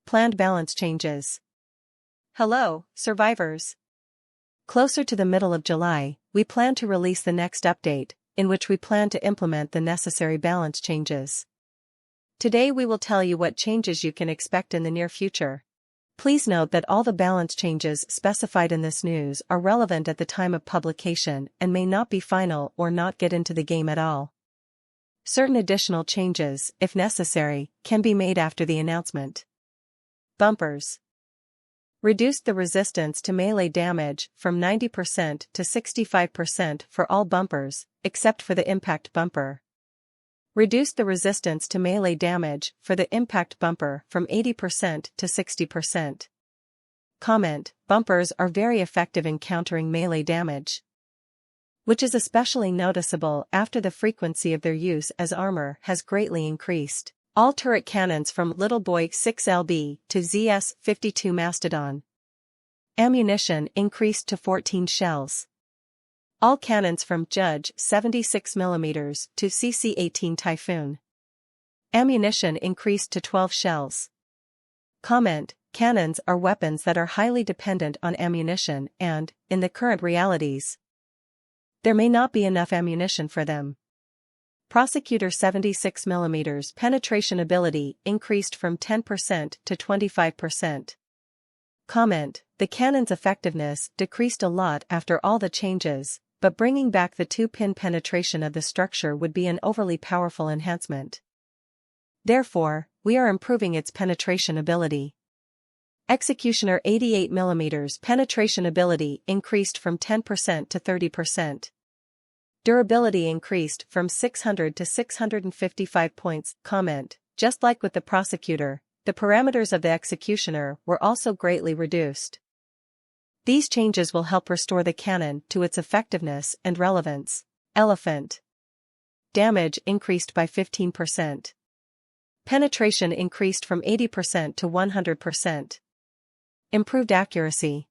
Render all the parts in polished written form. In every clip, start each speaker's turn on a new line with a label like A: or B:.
A: Planned balance changes. Hello, survivors. Closer to the middle of July, we plan to release the next update, in which we plan to implement the necessary balance changes. Today we will tell you what changes you can expect in the near future. Please note that all the balance changes specified in this news are relevant at the time of publication and may not be final or not get into the game at all. Certain additional changes, if necessary, can be made after the announcement. Bumpers. Reduced the resistance to melee damage from 90% to 65% for all bumpers, except for the impact bumper. Reduced the resistance to melee damage for the impact bumper from 80% to 60%. Comment: bumpers are very effective in countering melee damage, which is especially noticeable after the frequency of their use as armor has greatly increased. All turret cannons from Little Boy 6LB to ZS-52 Mastodon. Ammunition increased to 14 shells. All cannons from Judge 76mm to CC-18 Typhoon. Ammunition increased to 12 shells. Comment: cannons are weapons that are highly dependent on ammunition and, in the current realities, there may not be enough ammunition for them. Prosecutor 76mm penetration ability increased from 10% to 25%. Comment: the cannon's effectiveness decreased a lot after all the changes, but bringing back the 2-pin penetration of the structure would be an overly powerful enhancement. Therefore, we are improving its penetration ability. Executioner 88mm penetration ability increased from 10% to 30%. Durability increased from 600 to 655 points. Comment: just like with the prosecutor, the parameters of the executioner were also greatly reduced. These changes will help restore the cannon to its effectiveness and relevance. Elephant. Damage increased by 15%. Penetration increased from 80% to 100%. Improved accuracy.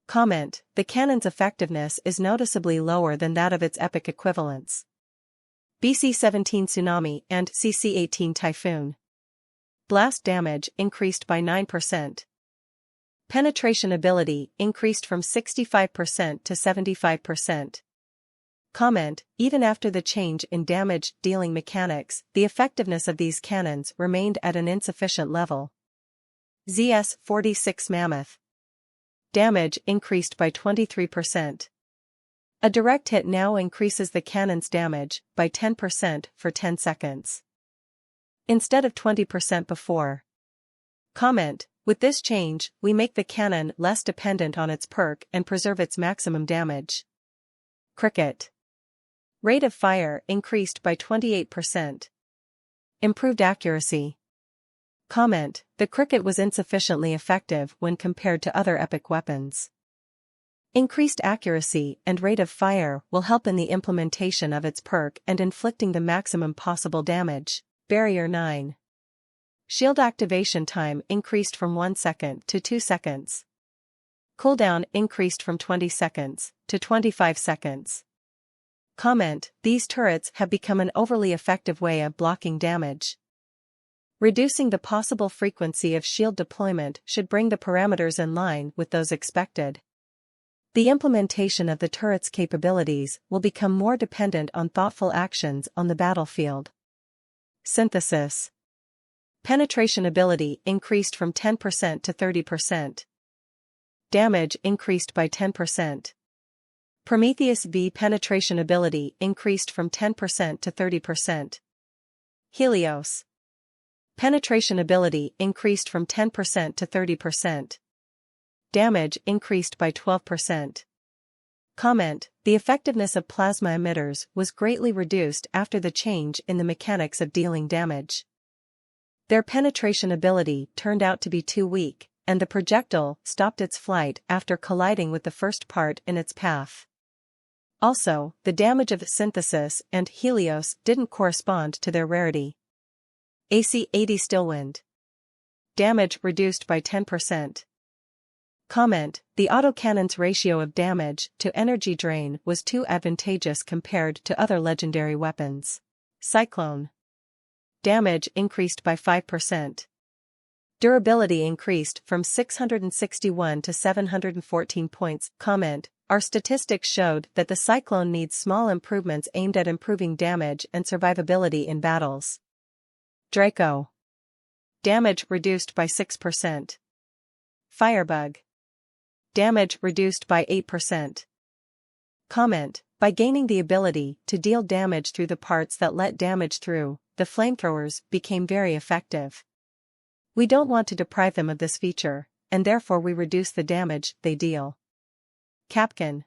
A: Comment: the cannon's effectiveness is noticeably lower than that of its epic equivalents. BC-17 Tsunami and CC-18 Typhoon. Blast damage increased by 9%. Penetration ability increased from 65% to 75%. Comment: even after the change in damage-dealing mechanics, the effectiveness of these cannons remained at an insufficient level. ZS-46 Mammoth. Damage increased by 23%. A direct hit now increases the cannon's damage by 10% for 10 seconds. Instead of 20% before. Comment: with this change, we make the cannon less dependent on its perk and preserve its maximum damage. Cricket. Rate of fire increased by 28%. Improved accuracy. Comment: the cricket was insufficiently effective when compared to other epic weapons. Increased accuracy and rate of fire will help in the implementation of its perk and inflicting the maximum possible damage. Barrier 9. Shield activation time increased from 1 second to 2 seconds. Cooldown increased from 20 seconds to 25 seconds. Comment: these turrets have become an overly effective way of blocking damage. Reducing the possible frequency of shield deployment should bring the parameters in line with those expected. The implementation of the turret's capabilities will become more dependent on thoughtful actions on the battlefield. Synthesis. Penetration ability increased from 10% to 30%. Damage increased by 10%. Prometheus V penetration ability increased from 10% to 30%. Helios. Penetration ability increased from 10% to 30%. Damage increased by 12%. Comment: the effectiveness of plasma emitters was greatly reduced after the change in the mechanics of dealing damage. Their penetration ability turned out to be too weak, and the projectile stopped its flight after colliding with the first part in its path. Also, the damage of Synthesis and Helios didn't correspond to their rarity. AC-80 Stillwind. Damage reduced by 10%. Comment: the autocannon's ratio of damage to energy drain was too advantageous compared to other legendary weapons. Cyclone. Damage increased by 5%. Durability increased from 661 to 714 points. Comment: our statistics showed that the cyclone needs small improvements aimed at improving damage and survivability in battles. Draco. Damage reduced by 6%. Firebug. Damage reduced by 8%. Comment: by gaining the ability to deal damage through the parts that let damage through, the flamethrowers became very effective. We don't want to deprive them of this feature, and therefore we reduce the damage they deal. Capcan.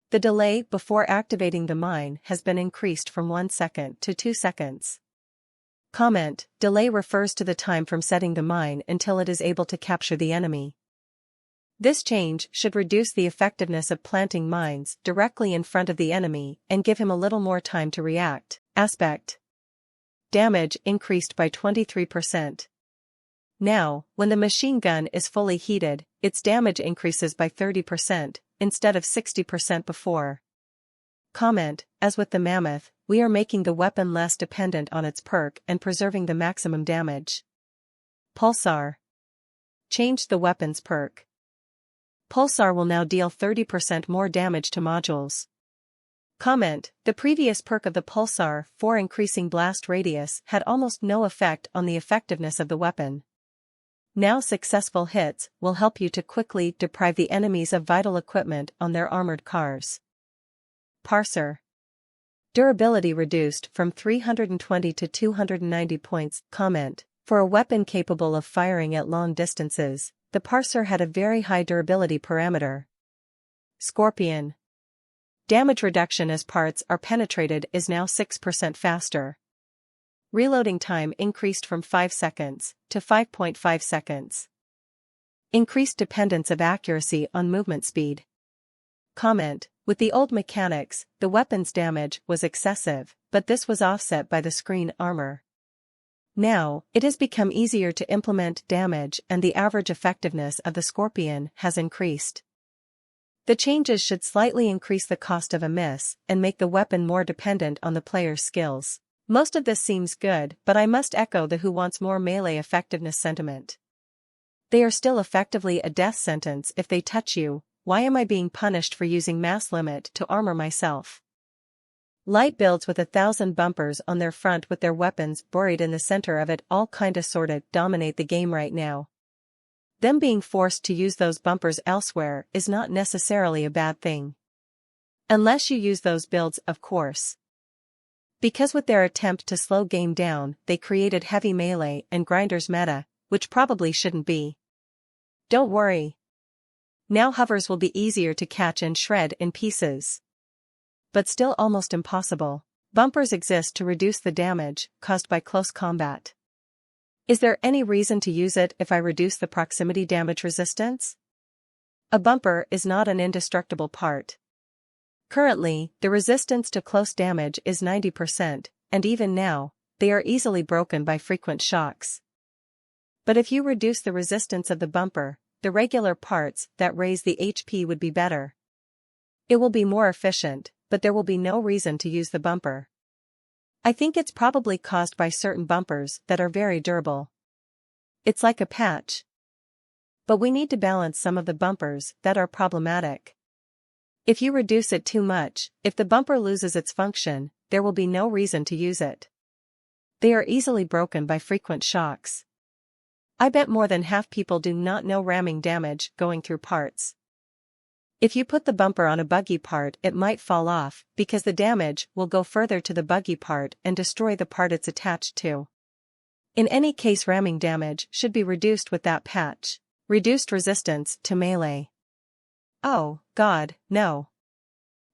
A: The delay before activating the mine has been increased from 1 second to 2 seconds. Comment: delay refers to the time from setting the mine until it is able to capture the enemy. This change should reduce the effectiveness of planting mines directly in front of the enemy and give him a little more time to react. Aspect. Damage increased by 23%. Now, when the machine gun is fully heated, its damage increases by 30%, instead of 60% before. Comment: as with the mammoth, we are making the weapon less dependent on its perk and preserving the maximum damage. Pulsar. Changed the weapon's perk. Pulsar will now deal 30% more damage to modules. Comment: the previous perk of the Pulsar for increasing blast radius had almost no effect on the effectiveness of the weapon. Now successful hits will help you to quickly deprive the enemies of vital equipment on their armored cars. Parser. Durability reduced from 320 to 290 points. Comment: for a weapon capable of firing at long distances, the Parser had a very high durability parameter. Scorpion. Damage reduction as parts are penetrated is now 6% faster. Reloading time increased from 5 seconds to 5.5 seconds. Increased dependence of accuracy on movement speed. Comment: with the old mechanics, the weapon's damage was excessive, but this was offset by the screen armor. Now, it has become easier to implement damage and the average effectiveness of the Scorpion has increased. The changes should slightly increase the cost of a miss and make the weapon more dependent on the player's skills. Most of this seems good, but I must echo the who wants more melee effectiveness sentiment. They are still effectively a death sentence if they touch you. Why am I being punished for using mass limit to armor myself? Light builds with 1,000 bumpers on their front with their weapons buried in the center of it all kinda sorta dominate the game right now. Them being forced to use those bumpers elsewhere is not necessarily a bad thing. Unless you use those builds, of course. Because with their attempt to slow game down, they created heavy melee and grinders meta, which probably shouldn't be. Don't worry. Now hovers will be easier to catch and shred in pieces. But still almost impossible. Bumpers exist to reduce the damage caused by close combat. Is there any reason to use it if I reduce the proximity damage resistance? A bumper is not an indestructible part. Currently, the resistance to close damage is 90%, and even now, they are easily broken by frequent shocks. But if you reduce the resistance of the bumper, the regular parts that raise the HP would be better. It will be more efficient, but there will be no reason to use the bumper. I think it's probably caused by certain bumpers that are very durable. It's like a patch. But we need to balance some of the bumpers that are problematic. If you reduce it too much, if the bumper loses its function, there will be no reason to use it. They are easily broken by frequent shocks. I bet more than half people do not know ramming damage going through parts. If you put the bumper on a buggy part, it might fall off, because the damage will go further to the buggy part and destroy the part it's attached to. In any case, ramming damage should be reduced with that patch. Reduced resistance to melee. Oh, God, no.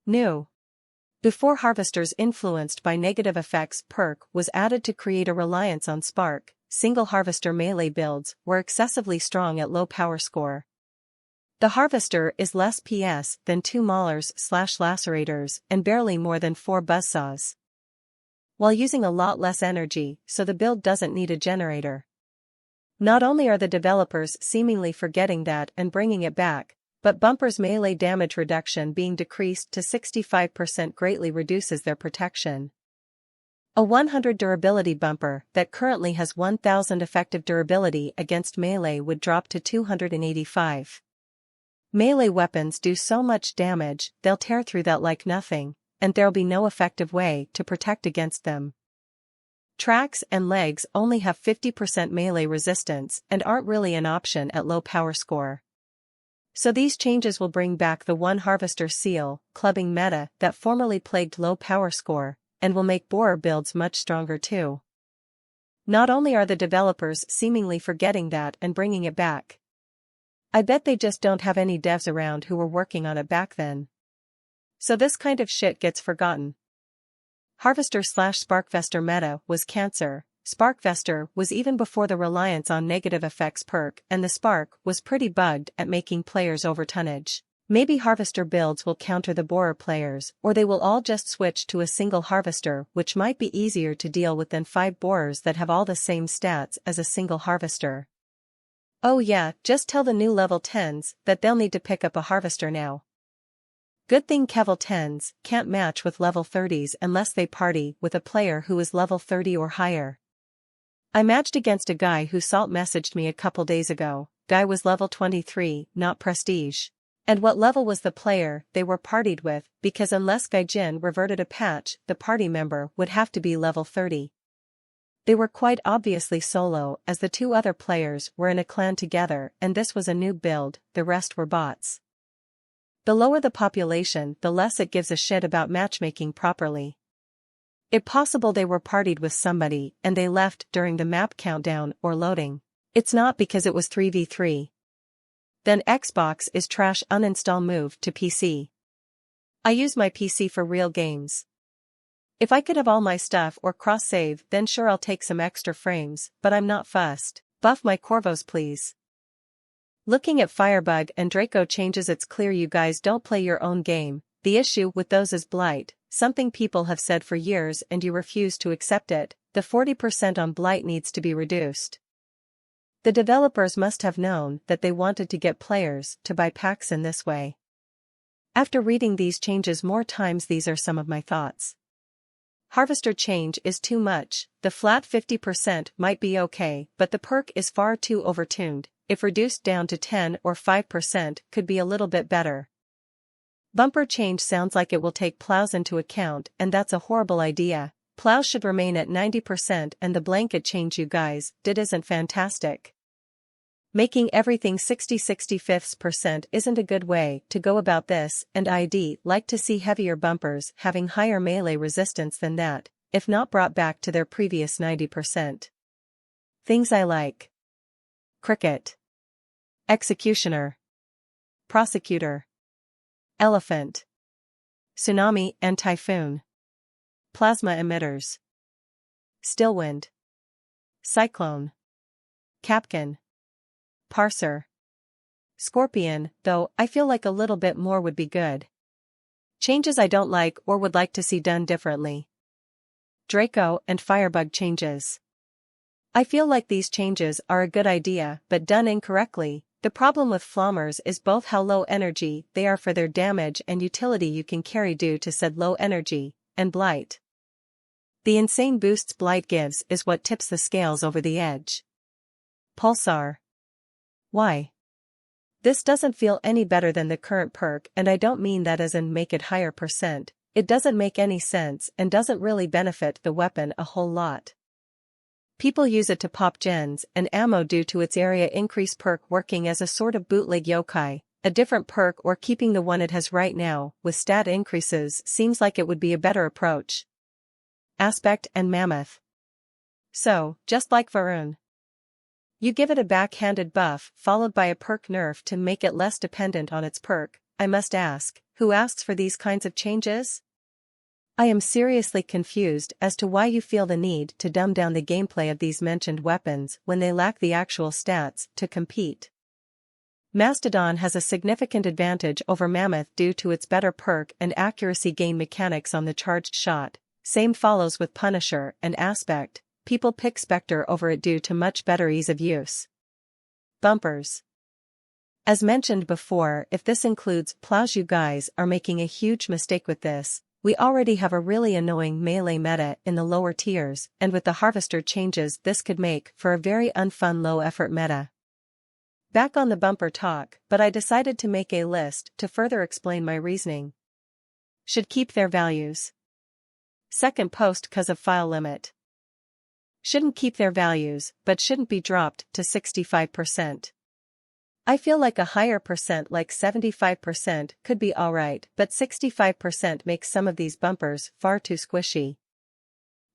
A: New. Before Harvester's influenced by negative effects perk was added to create a reliance on spark, single Harvester melee builds were excessively strong at low power score. The Harvester is less PS than 2 Maulers/Lacerators and barely more than 4 Buzzsaws. While using a lot less energy, so the build doesn't need a generator. Not only are the developers seemingly forgetting that and bringing it back, but bumpers' melee damage reduction being decreased to 65% greatly reduces their protection. A 100 durability bumper that currently has 1000 effective durability against melee would drop to 285. Melee weapons do so much damage, they'll tear through that like nothing, and there'll be no effective way to protect against them. Tracks and legs only have 50% melee resistance and aren't really an option at low power score. So these changes will bring back the one harvester seal, clubbing meta that formerly plagued low power score, and will make borer builds much stronger too. Not only are the developers seemingly forgetting that and bringing it back, I bet they just don't have any devs around who were working on it back then. So this kind of shit gets forgotten. Harvester/Sparkvester meta was cancer. Sparkvester was even before the reliance on negative effects perk, and the Spark was pretty bugged at making players overtonnage. Maybe Harvester builds will counter the borer players, or they will all just switch to a single Harvester, which might be easier to deal with than 5 borers that have all the same stats as a single Harvester. Oh yeah, just tell the new level 10s that they'll need to pick up a Harvester now. Good thing level 10s can't match with level 30s unless they party with a player who is level 30 or higher. I matched against a guy who salt messaged me a couple days ago. Guy was level 23, not prestige. And what level was the player they were partied with, because unless Gaijin reverted a patch, the party member would have to be level 30. They were quite obviously solo, as the 2 other players were in a clan together, and this was a new build, the rest were bots. The lower the population, the less it gives a shit about matchmaking properly. It's possible they were partied with somebody and they left during the map countdown or loading. It's not because it was 3v3. Then Xbox is trash, uninstall, move to PC. I use my PC for real games. If I could have all my stuff or cross-save, then sure, I'll take some extra frames, but I'm not fussed. Buff my Corvos please. Looking at Firebug and Draco changes, it's clear you guys don't play your own game. The issue with those is blight, something people have said for years and you refuse to accept it. The 40% on blight needs to be reduced. The developers must have known that they wanted to get players to buy packs in this way. After reading these changes more times, these are some of my thoughts. Harvester change is too much. The flat 50% might be okay, but the perk is far too overtuned. If reduced down to 10 or 5% could be a little bit better. Bumper change sounds like it will take plows into account, and that's a horrible idea. Plows should remain at 90%, and the blanket change you guys did isn't fantastic. Making everything 60-65% isn't a good way to go about this, and I'd like to see heavier bumpers having higher melee resistance than that, if not brought back to their previous 90%. Things I like: Cricket, Executioner, Prosecutor, Elephant, Tsunami and Typhoon, Plasma Emitters, Stillwind, Cyclone, Capcan, Parser, Scorpion, though I feel like a little bit more would be good. Changes I don't like or would like to see done differently: Draco and Firebug changes. I feel like these changes are a good idea, but done incorrectly. The problem with Flommers is both how low energy they are for their damage and utility you can carry due to said low energy, and blight. The insane boosts blight gives is what tips the scales over the edge. Pulsar. Why? This doesn't feel any better than the current perk, and I don't mean that as in make it higher percent. It doesn't make any sense and doesn't really benefit the weapon a whole lot. People use it to pop gens and ammo due to its area increase perk working as a sort of bootleg yokai. A different perk or keeping the one it has right now with stat increases seems like it would be a better approach. Aspect and Mammoth. So, just like Varun, you give it a backhanded buff followed by a perk nerf to make it less dependent on its perk. I must ask, who asks for these kinds of changes? I am seriously confused as to why you feel the need to dumb down the gameplay of these mentioned weapons when they lack the actual stats to compete. Mastodon has a significant advantage over Mammoth due to its better perk and accuracy gain mechanics on the charged shot. Same follows with Punisher and Aspect. People pick Spectre over it due to much better ease of use. Bumpers. As mentioned before, if this includes plows, you guys are making a huge mistake with this. We already have a really annoying melee meta in the lower tiers, and with the harvester changes this could make for a very unfun low-effort meta. Back on the bumper talk, but I decided to make a list to further explain my reasoning. Should keep their values. Second post cause of file limit. Shouldn't keep their values, but shouldn't be dropped to 65%. I feel like a higher percent like 75% could be alright, but 65% makes some of these bumpers far too squishy.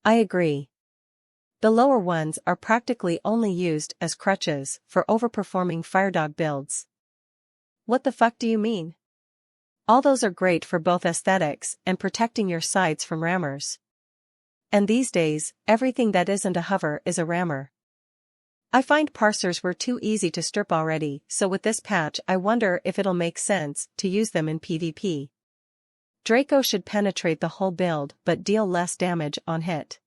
A: I agree. The lower ones are practically only used as crutches for overperforming firedog builds. What the fuck do you mean? All those are great for both aesthetics and protecting your sides from rammers. And these days, everything that isn't a hover is a rammer. I find parsers were too easy to strip already, so with this patch I wonder if it'll make sense to use them in PvP. Draco should penetrate the whole build but deal less damage on hit.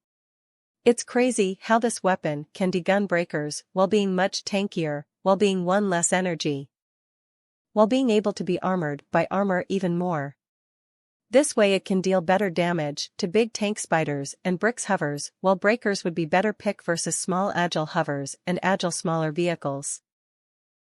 A: It's crazy how this weapon can degun breakers while being much tankier, while being 1 less energy. While being able to be armored by armor even more. This way it can deal better damage to big tank spiders and bricks hovers, while breakers would be better pick versus small agile hovers and agile smaller vehicles.